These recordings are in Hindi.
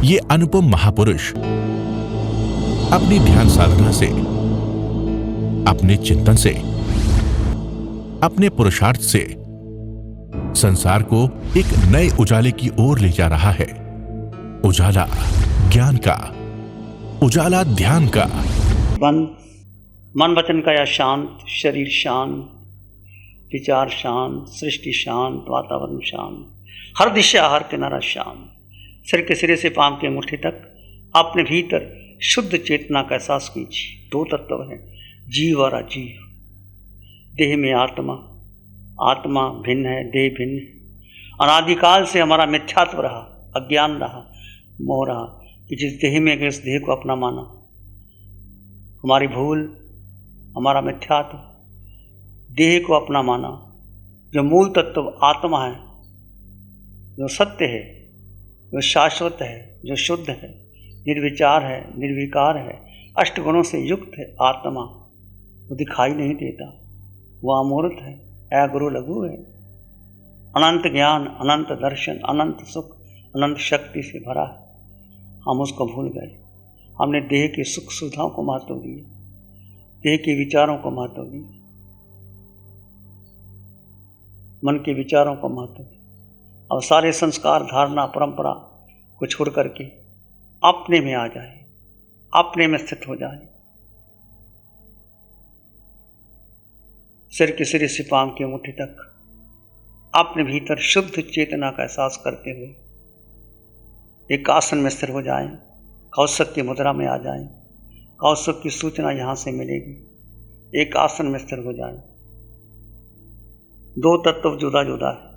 ये अनुपम महापुरुष अपनी ध्यान साधना से, अपने चिंतन से, अपने पुरुषार्थ से संसार को एक नए उजाले की ओर ले जा रहा है। उजाला ज्ञान का, उजाला ध्यान का। मन वचन का या शांत, शरीर शांत, विचार शांत, सृष्टि शांत, वातावरण शांत, हर दिशा हर किनारा शांत। सिर के सिरे से पांव के मुट्ठी तक अपने भीतर शुद्ध चेतना का एहसास कीजिए। दो तत्व हैं, जीव और अजीव। देह में आत्मा, आत्मा भिन्न है, देह भिन्न है। अनादिकाल से हमारा मिथ्यात्व रहा, अज्ञान रहा, मोह रहा कि जिस देह में गए उस देह को अपना माना। हमारी भूल, हमारा मिथ्यात्व, देह को अपना माना। जो मूल तत्व आत्मा है, जो सत्य है, जो शाश्वत है, जो शुद्ध है, निर्विचार है, निर्विकार है, अष्ट गुणों से युक्त है आत्मा, वो दिखाई नहीं देता। वह अमूर्त है, अगुरु लघु है। अनंत ज्ञान, अनंत दर्शन, अनंत सुख, अनंत शक्ति से भरा है। हम उसको भूल गए। हमने देह की सुख सुविधाओं को महत्व दिया, देह के विचारों को महत्व दिया, मन के विचारों को महत्व दिया। अब सारे संस्कार, धारणा, परंपरा को छोड़ करके अपने में आ जाए, अपने में स्थित हो जाए। सिर के सिरे से पांव की मुट्ठी तक अपने भीतर शुद्ध चेतना का एहसास करते हुए एक आसन में स्थिर हो जाएं, कौशक की मुद्रा में आ जाएं। कौशक की सूचना यहां से मिलेगी। एक आसन में स्थिर हो जाएं। दो तत्व जुदा जुदा है,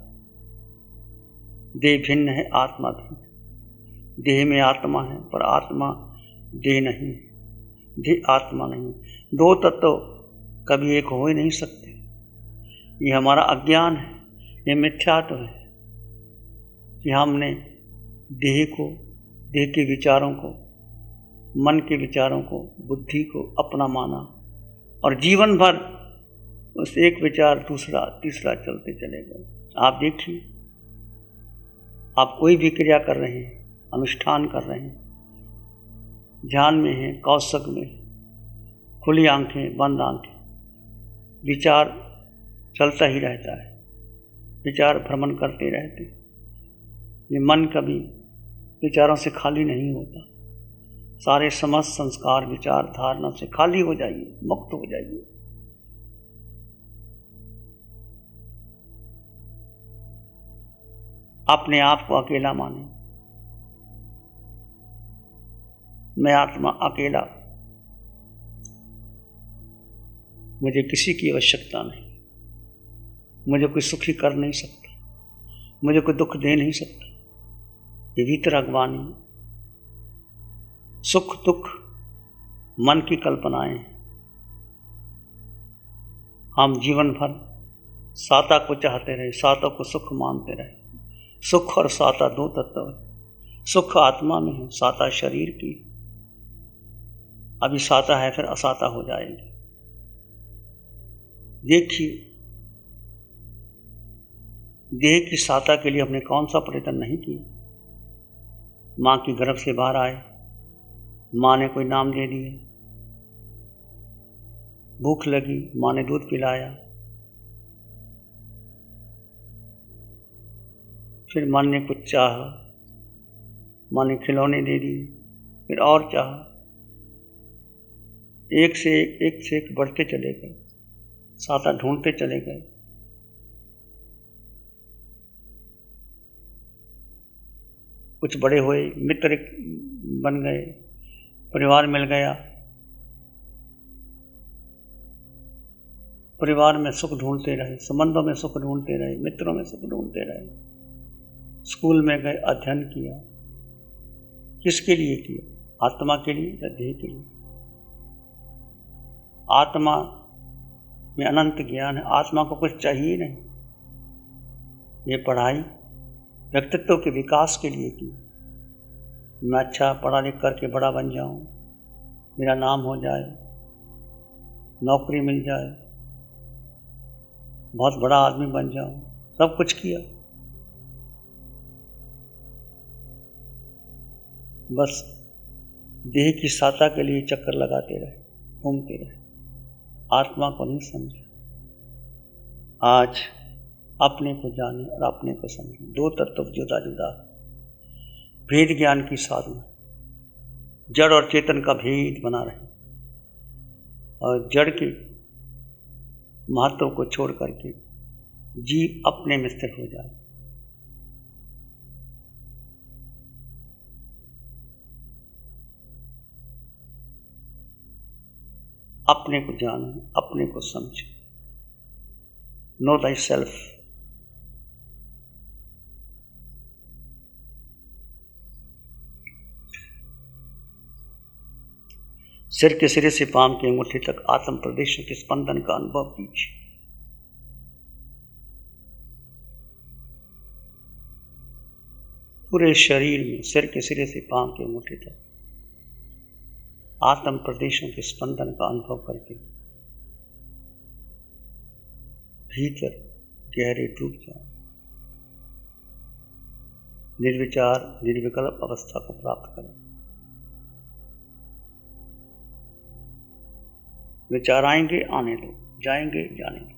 देह भिन्न है, आत्मा भिन्न। देह में आत्मा है पर आत्मा देह नहीं है, देह आत्मा नहीं। दो तत्व कभी एक हो ही नहीं सकते। ये हमारा अज्ञान है, ये मिथ्यात्व है कि हमने देह को, देह के विचारों को, मन के विचारों को, बुद्धि को अपना माना और जीवन भर उस एक विचार दूसरा तीसरा चलते चले गए। आप देखिए, आप कोई भी क्रिया कर रहे हैं, अनुष्ठान कर रहे हैं, ध्यान में हैं, कौशक में, खुली आंखें, बंद आंखें, विचार चलता ही रहता है, विचार भ्रमण करते रहते। ये मन कभी विचारों से खाली नहीं होता। सारे समस्त संस्कार, विचार, धारणा से खाली हो जाइए, मुक्त हो जाइए। अपने आप को अकेला माने। मैं आत्मा अकेला, मुझे किसी की आवश्यकता नहीं, मुझे कोई सुखी कर नहीं सकता, मुझे कोई दुख दे नहीं सकता। ये भीतर अज्ञानी, सुख दुख मन की कल्पनाएं हैं। हम जीवन भर साता को चाहते रहे, साता को सुख मानते रहे। सुख और साता दो तत्व है। सुख आत्मा में है, साता शरीर की। अभी साता है, फिर असाता हो जाएगी। देखिए, देह की साता के लिए हमने कौन सा प्रयत्न नहीं किया। मां की गर्भ से बाहर आए, मां ने कोई नाम दे दिए, भूख लगी, मां ने दूध पिलाया, फिर मन ने कुछ चाहा, मां ने खिलौने दे दिए, फिर और चाहा। एक से एक बढ़ते चले गए, साता ढूंढते चले गए। कुछ बड़े हुए, मित्र बन गए, परिवार मिल गया, परिवार में सुख ढूंढते रहे, संबंधों में सुख ढूंढते रहे, मित्रों में सुख ढूंढते रहे। स्कूल में गए, अध्ययन किया। किसके लिए किया? आत्मा के लिए या देह के लिए? आत्मा में अनंत ज्ञान है, आत्मा को कुछ चाहिए नहीं। ये पढ़ाई व्यक्तित्व के विकास के लिए की। मैं अच्छा पढ़ा लिख करके बड़ा बन जाऊं, मेरा नाम हो जाए, नौकरी मिल जाए, बहुत बड़ा आदमी बन जाऊं, सब कुछ किया। बस देह की सहायता के लिए चक्कर लगाते रहे, घूमते रहे, आत्मा को नहीं समझे। आज अपने को जाने और अपने को समझे, दो तत्व जुदा जुदा है। भेद ज्ञान की साधना, जड़ और चेतन का भेद बना रहे और जड़ के महत्व को छोड़ करके जीव अपने में स्थिर हो जाए। अपने को जानो, अपने को समझो। No thy self. सिर के सिरे से पांव की अंगूठी तक आत्म प्रदेशों के स्पंदन का अनुभव कीजिए। पूरे शरीर में सिर के सिरे से पांव की अंगूठी तक आत्म प्रदेशों के स्पंदन का अनुभव करके भीतर गहरे डूब जाए। निर्विचार निर्विकल्प अवस्था को प्राप्त करें। विचार आएंगे, आने दो, जाएंगे, जाने दो।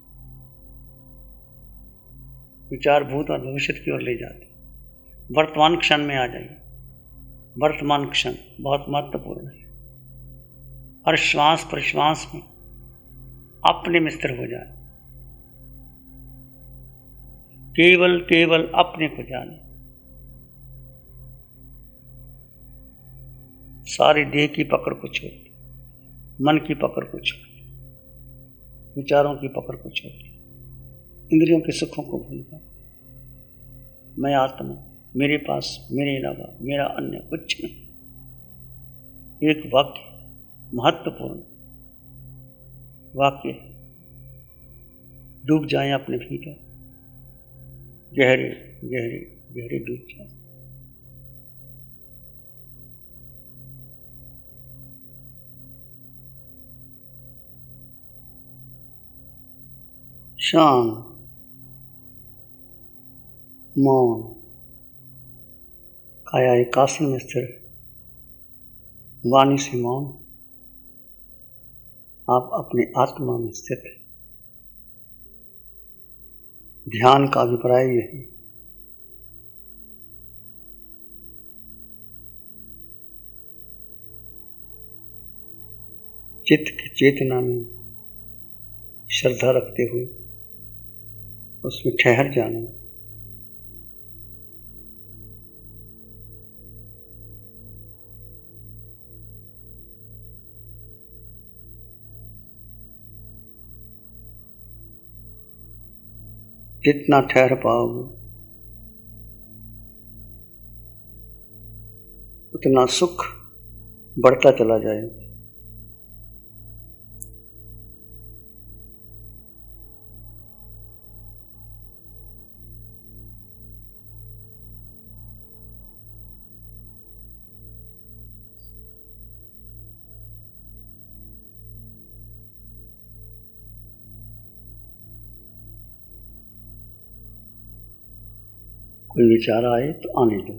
विचार भूत और भविष्य की ओर ले जाते। वर्तमान क्षण में आ जाइए। वर्तमान क्षण बहुत महत्वपूर्ण है। हर श्वास प्रश्वास में अपने में स्थिर हो जाए। केवल केवल अपने को जाने। सारी देह की पकड़ को छोड़, मन की पकड़ को छोड़, विचारों की पकड़ को छोड़, इंद्रियों के सुखों को भूल जाए। मैं आत्मा, मेरे पास मेरे अलावा मेरा अन्य कुछ नहीं। एक वाक्य, महत्वपूर्ण वाक्य, डूब जाएं अपने भीतर, गहरे गहरे गहरे डूब जाएं। शांत, मौन, काया एक आसन में स्थिर, वाणी से मौन, आप अपने आत्मा में स्थित हैं। ध्यान का अभिप्राय यही, चित्त की चेतना में श्रद्धा रखते हुए उसमें ठहर जाना। जितना ठहर पाओगे उतना सुख बढ़ता चला जाएगा। कोई विचार आए तो आने दो,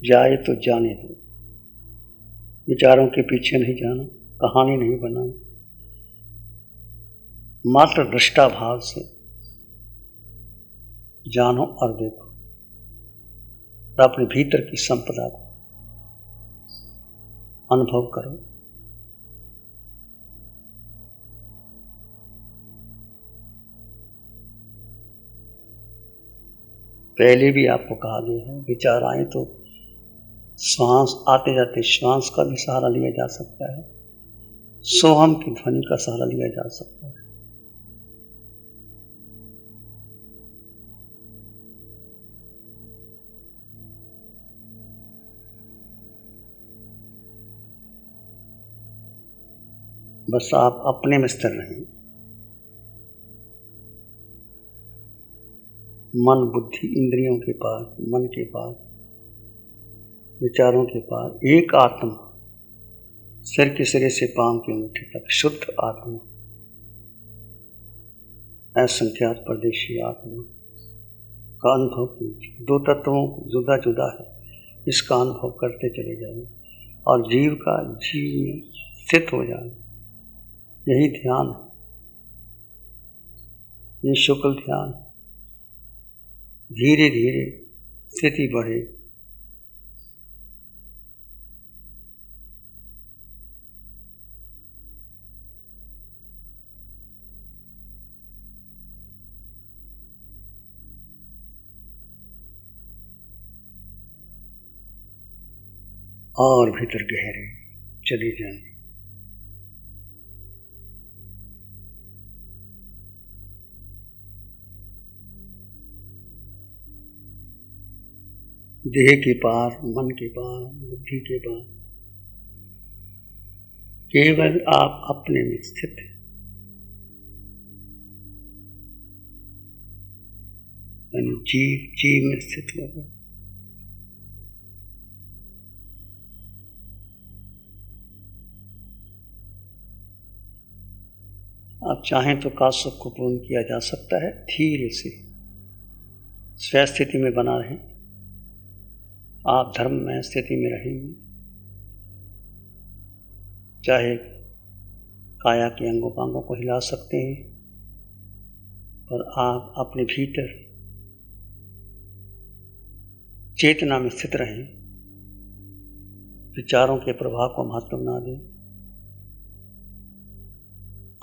जाए तो जाने दो। विचारों के पीछे नहीं जाना, कहानी नहीं बनाना। मात्र दृष्टा भाव से जानो और देखो और अपने भीतर की संपदा को अनुभव करो। पहले भी आपको कहा गया है, विचार आए तो श्वास आते जाते श्वास का भी सहारा लिया जा सकता है, सोहम की ध्वनि का सहारा लिया जा सकता है। बस आप अपने में स्थिर रहें। मन बुद्धि इंद्रियों के पार, मन के पार, विचारों के पार एक आत्मा, सिर के सिरे से पांव की अंगूठी तक शुद्ध आत्मा, असंख्यात परदेशी आत्मा का अनुभव कीजिए। दो तत्वों को जुदा जुदा है, इसका अनुभव करते चले जाएं और जीव का जीव में स्थित हो जाए। यही ध्यान है, ये शुक्ल ध्यान। धीरे धीरे स्थिति बढ़े, और भीतर गहरे चले जाएं। देह के पार, मन के पार, बुद्धि के पार, केवल आप अपने में स्थित हैं। जीव जीव में स्थित हो गए। आप चाहें तो काश्यप को पूर्ण किया जा सकता है। धीरे से स्व स्थिति में बना रहें। आप धर्म में स्थिति में रहेंगे, चाहे काया के अंगों को हिला सकते हैं, पर आप अपने भीतर चेतना में स्थित रहें। विचारों के प्रभाव को महत्व ना दें।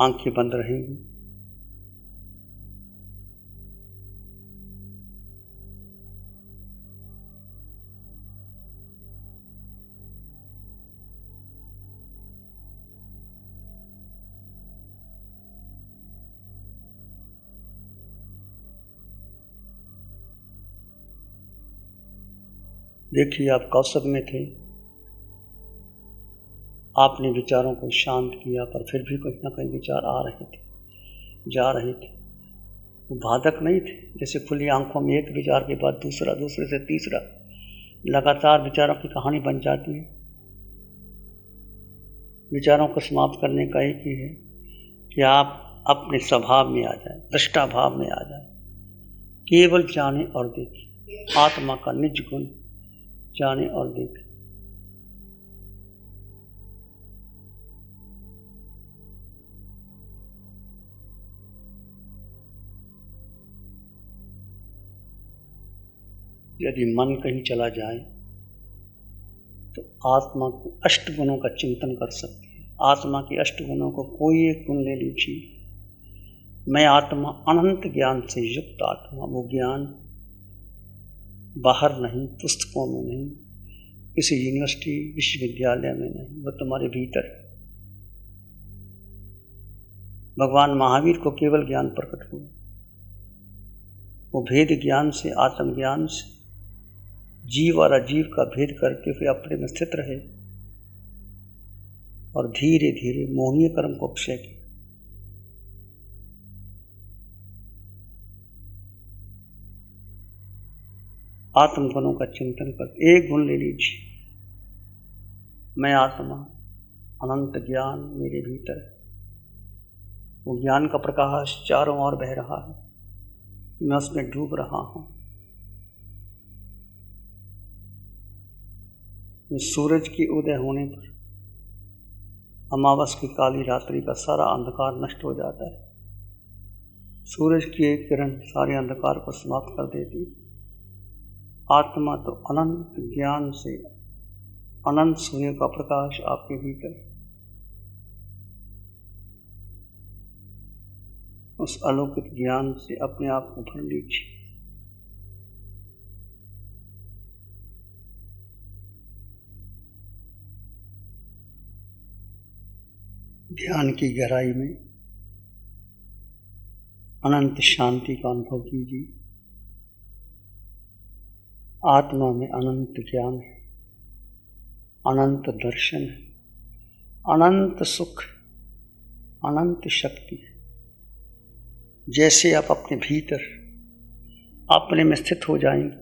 आंखें बंद रहेंगी। देखिए, आप कौशल में थे, आपने विचारों को शांत किया, पर फिर भी कहीं ना कहीं विचार आ रहे थे, जा रहे थे। वो बाधक नहीं थे। जैसे खुली आंखों में एक विचार के बाद दूसरा, दूसरे से तीसरा, लगातार विचारों की कहानी बन जाती है। विचारों को समाप्त करने का एक ही है कि आप अपने स्वभाव में आ जाए, दृष्टा भाव में आ जाए। केवल जाने और देखें, आत्मा का निज गुण जाने और देखें। यदि मन कहीं चला जाए तो आत्मा के अष्ट गुणों का चिंतन कर सकते हैं। आत्मा के अष्ट गुणों को कोई एक गुण ले लीजिए। मैं आत्मा, अनंत ज्ञान से युक्त आत्मा। वो ज्ञान बाहर नहीं, पुस्तकों में नहीं, किसी यूनिवर्सिटी विश्वविद्यालय में नहीं, वो तुम्हारे भीतर है। भगवान महावीर को केवल ज्ञान प्रकट हुआ। वो भेद ज्ञान से, आत्मज्ञान से जीव और अजीव का भेद करते हुए अपने में स्थित रहे और धीरे धीरे मोहनीय कर्म को क्षय किया। आत्म गुणों का चिंतन कर एक गुण ले लीजिए। मैं आत्मा, अनंत ज्ञान मेरे भीतर है। वो ज्ञान का प्रकाश चारों ओर बह रहा है, मैं उसमें डूब रहा हूं। सूरज की उदय होने पर अमावस की काली रात्रि का सारा अंधकार नष्ट हो जाता है। सूरज की एक किरण सारे अंधकार को समाप्त कर देती। आत्मा तो अनंत ज्ञान से, अनंत सूर्य का प्रकाश आपके भीतर। उस अलौकिक ज्ञान से अपने आप को भर लीजिए। ध्यान की गहराई में अनंत शांति का अनुभव कीजिए। आत्मा में अनंत ज्ञान है, अनंत दर्शन है, अनंत सुख, अनंत शक्ति है। जैसे आप अपने भीतर अपने में स्थित हो जाएंगे,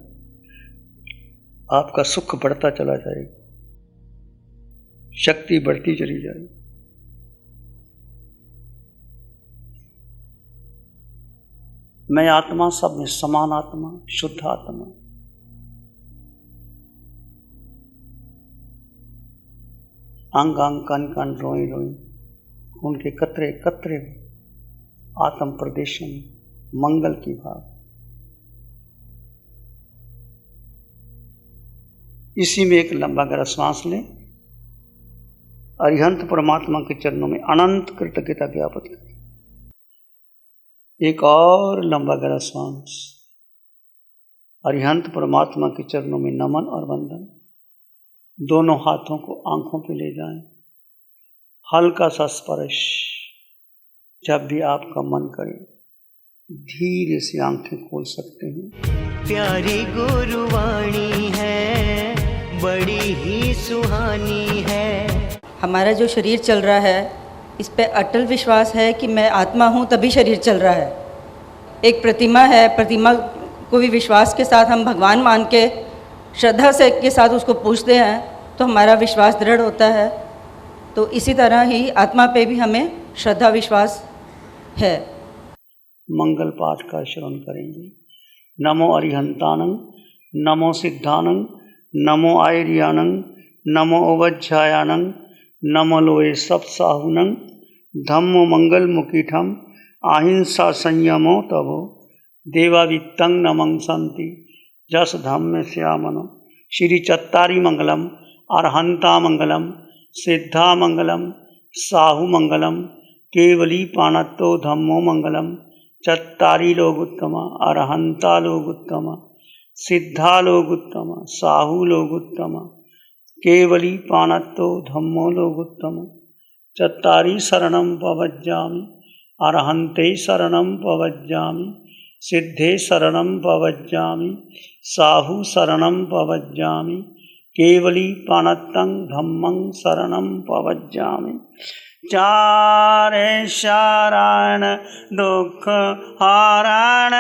आपका सुख बढ़ता चला जाएगा, शक्ति बढ़ती चली जाएगी। मैं आत्मा सब में समान आत्मा, शुद्ध आत्मा। अंग अंग कण कण रोई रोई खून के कतरे कतरे आत्म प्रदेशन मंगल की भाव। इसी में एक लंबा गहरा श्वास लें। अरिहंत परमात्मा के चरणों में अनंत कृतज्ञता ज्ञापित करें। एक और लंबा गहरा श्वास। अरिहंत परमात्मा के चरणों में नमन और वंदन। दोनों हाथों को आंखों पे ले जाएं। हल्का सा स्पर्श। जब भी आपका मन करे धीरे से आंखें खोल सकते हैं। प्यारी गुरुवाणी है, बड़ी ही सुहानी है। हमारा जो शरीर चल रहा है इस पे अटल विश्वास है कि मैं आत्मा हूँ तभी शरीर चल रहा है। एक प्रतिमा है, प्रतिमा को भी विश्वास के साथ हम भगवान मान के श्रद्धा से के साथ उसको पूजते हैं तो हमारा विश्वास दृढ़ होता है। तो इसी तरह ही आत्मा पे भी हमें श्रद्धा विश्वास है। मंगल पाठ का श्रवण करेंगे। नमो अरिहंतानं, नमो सिद्धानं, नमो आयर्यानं, नमो ओवज्झायानं, नमो लोए सप्साहुनं, धम्मो मंगल मुकीठम, अहिंसा संयमो तवो, देवावित्तं नमं संति, जस धम्म श्यामनो। श्री चत्तारी मंगलम, अरहंता मंगलम, सिद्धा मंगलम, साहु मंगलम, केवली पाणत्तो धम्मो मंगलम। चत्तारी लोग उत्तम, अरहंता लोग उत्तम, सिद्धा लोग उत्तम, साहु लोग उत्तम, केवली पाणत्तो धम्मो लोग उत्तम। चत्तारी शरणं पवज्जामि, अरहंते शरणं पवज्जामि, सिद्धे शरणं पवज्जामि, साहु शरणं पवज्जामि, केवली पाणत्तं धम्मं शरणं पवज्जामि। चार शरण दुख हरण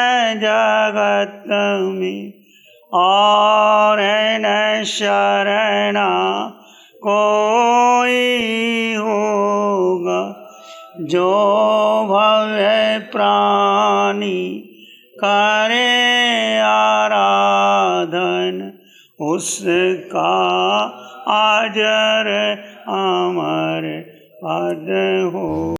जगत में, और न शरण कोई होगा। जो भव प्राणी करे आराधन, उसका अजर अमर पद हो।